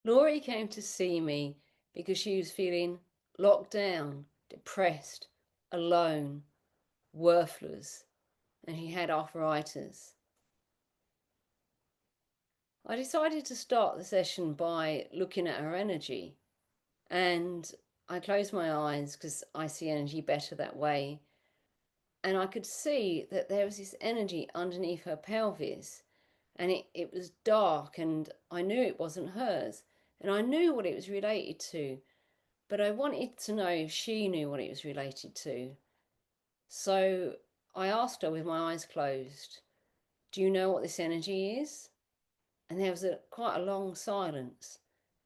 Laurie came to see me because she was feeling locked down, depressed, alone, worthless, and she had arthritis. I decided to start the session by looking at her energy, and I closed my eyes because I see energy better that way. And I could see that there was this energy underneath her pelvis, and it was dark, and I knew it wasn't hers, and I knew what it was related to, but I wanted to know if she knew what it was related to. So I asked her with my eyes closed, "Do you know what this energy is?" And there was quite a long silence.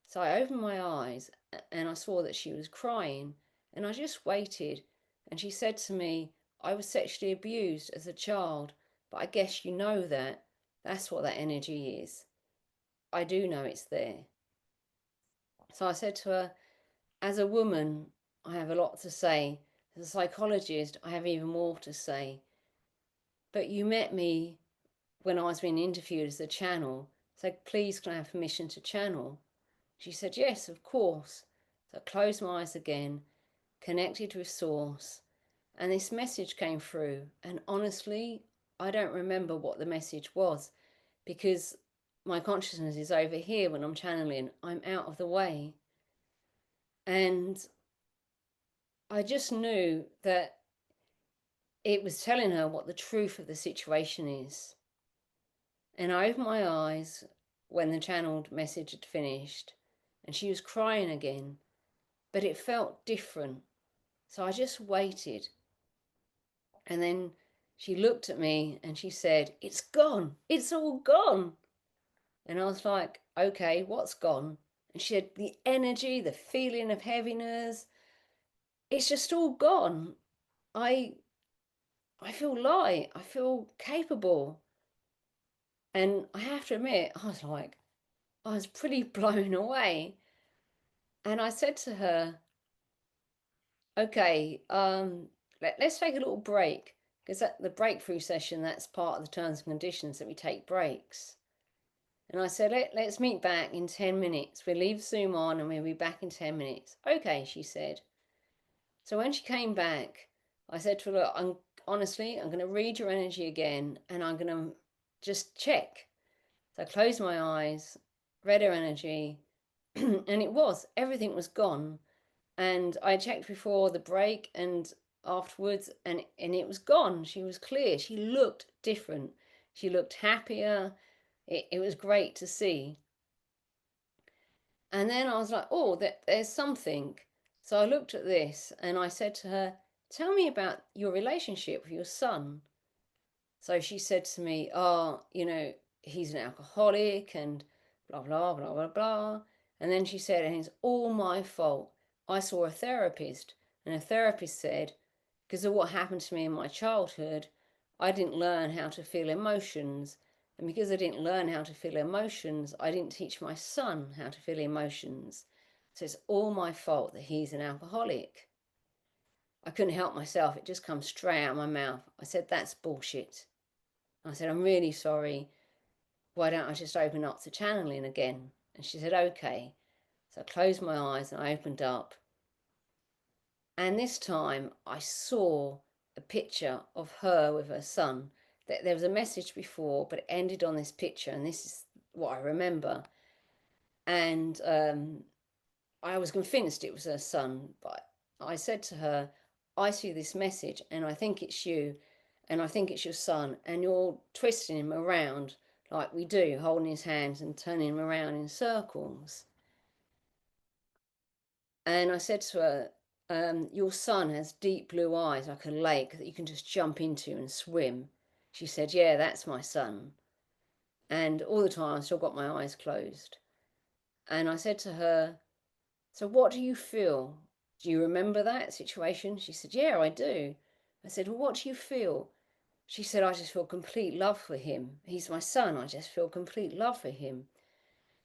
So I opened my eyes and I saw that she was crying, and I just waited. And she said to me, "I was sexually abused as a child, but I guess you know that. That's what that energy is." I do know it's there. So I said to her, "As a woman, I have a lot to say. As a psychologist, I have even more to say. But you met me when I was being interviewed as a channel. So please, can I have permission to channel?" She said, "Yes, of course." So I closed my eyes again, connected with Source, and this message came through. And honestly, I don't remember what the message was because my consciousness is over here when I'm channeling. I'm out of the way. And I just knew that it was telling her what the truth of the situation is. And I opened my eyes when the channeled message had finished, and she was crying again, but it felt different. So I just waited. And then she looked at me and she said, "It's gone. It's all gone." And I was like, "Okay, what's gone?" And she said, "The energy, the feeling of heaviness, it's just all gone. I I feel light. I feel capable." And I have to admit, I was pretty blown away. And I said to her, "Okay, let's take a little break." Because at the breakthrough session, that's part of the terms and conditions that we take breaks. And I said, let's meet back in 10 minutes. We'll leave Zoom on and we'll be back in 10 minutes. Okay, she said. So when she came back, I said to her, "Look, honestly, I'm going to read your energy again and I'm going to just check." So I closed my eyes, read her energy, and everything was gone. And I checked before the break and afterwards, and it was gone. She was clear. She looked different. She looked happier. It was great to see. And then I was like, "Oh, there's something." So I looked at this and I said to her, "Tell me about your relationship with your son." So she said to me, "Oh, he's an alcoholic and blah, blah, blah, blah, blah." And then she said, "And it's all my fault. I saw a therapist, and a therapist said, because of what happened to me in my childhood, I didn't learn how to feel emotions. And because I didn't learn how to feel emotions, I didn't teach my son how to feel emotions. So it's all my fault that he's an alcoholic." I couldn't help myself. It just comes straight out of my mouth. I said, "That's bullshit." I said, "I'm really sorry. Why don't I just open up to channeling again?" And she said, "Okay." So I closed my eyes and I opened up. And this time I saw a picture of her with her son. There was a message before, but it ended on this picture, and this is what I remember. And I was convinced it was her son, but I said to her, "I see this message, and I think it's you, and I think it's your son, and you're twisting him around like we do, holding his hands and turning him around in circles." And I said to her, "Your son has deep blue eyes like a lake that you can just jump into and swim." She said, "Yeah, that's my son." And all the time I still got my eyes closed. And I said to her, "So what do you feel? Do you remember that situation?" She said, "Yeah, I do." I said, "Well, what do you feel?" She said, "I just feel complete love for him. He's my son. I just feel complete love for him."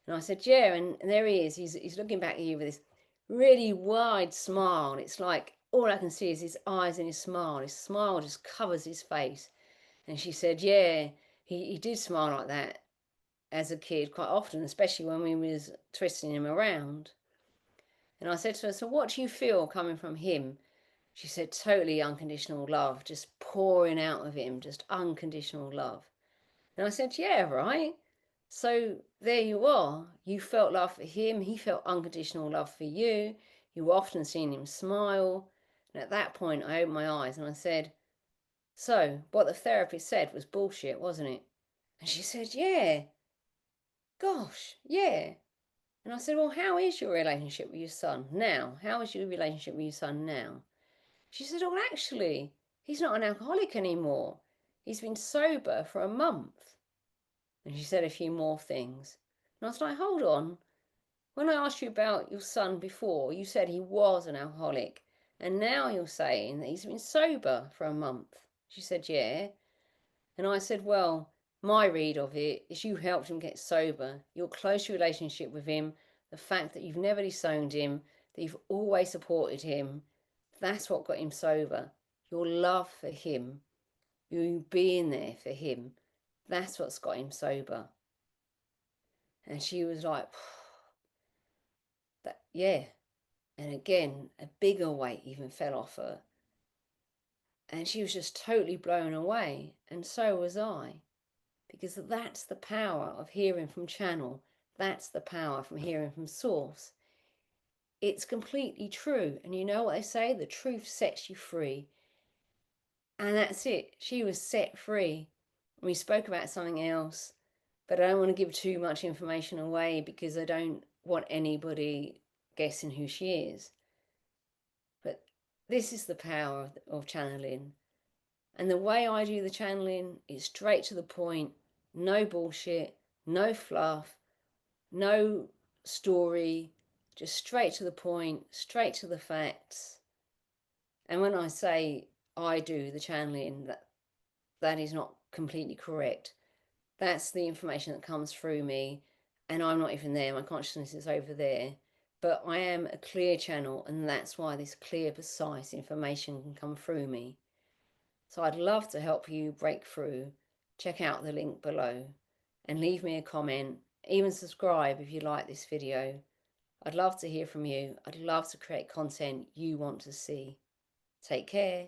And I said, "Yeah," and there he is. He's looking back at you with this really wide smile. It's like all I can see is his eyes and his smile. His smile just covers his face. And she said, "Yeah, he did smile like that." as a kid quite often, especially when we was twisting him around. And I said to her, so what do you feel coming from him? She said, totally unconditional love, just pouring out of him, just unconditional love. And I said, yeah, right. So there you are. You felt love for him. He felt unconditional love for you. You often seen him smile. And at that point, I opened my eyes and I said, so what the therapist said was bullshit, wasn't it? And she said, yeah, gosh, yeah. And I said, well, how is your relationship with your son now? How is your relationship with your son now? She said, oh, actually, he's not an alcoholic anymore. He's been sober for a month. And she said a few more things. And I was like, hold on. When I asked you about your son before, you said he was an alcoholic. And now you're saying that he's been sober for a month. She said, yeah. And I said, well, my read of it is you helped him get sober. Your close relationship with him, the fact that you've never disowned him, that you've always supported him, that's what got him sober. Your love for him, you being there for him, that's what's got him sober. And she was like, that, yeah. And again, a bigger weight even fell off her. And she was just totally blown away. And so was I. Because that's the power of hearing from channel. That's the power from hearing from source. It's completely true. And you know what they say? The truth sets you free. And that's it. She was set free. We spoke about something else, but I don't want to give too much information away because I don't want anybody guessing who she is. But this is the power of channeling. And the way I do the channeling is straight to the point, no bullshit, no fluff, no story, just straight to the point, straight to the facts. And when I say I do the channeling, that is not completely correct. That's the information that comes through me, and I'm not even there. My consciousness is over there. But I am a clear channel, and that's why this clear, precise information can come through me. So I'd love to help you break through. Check out the link below and leave me a comment. Even subscribe if you like this video. I'd love to hear from you. I'd love to create content you want to see. Take care.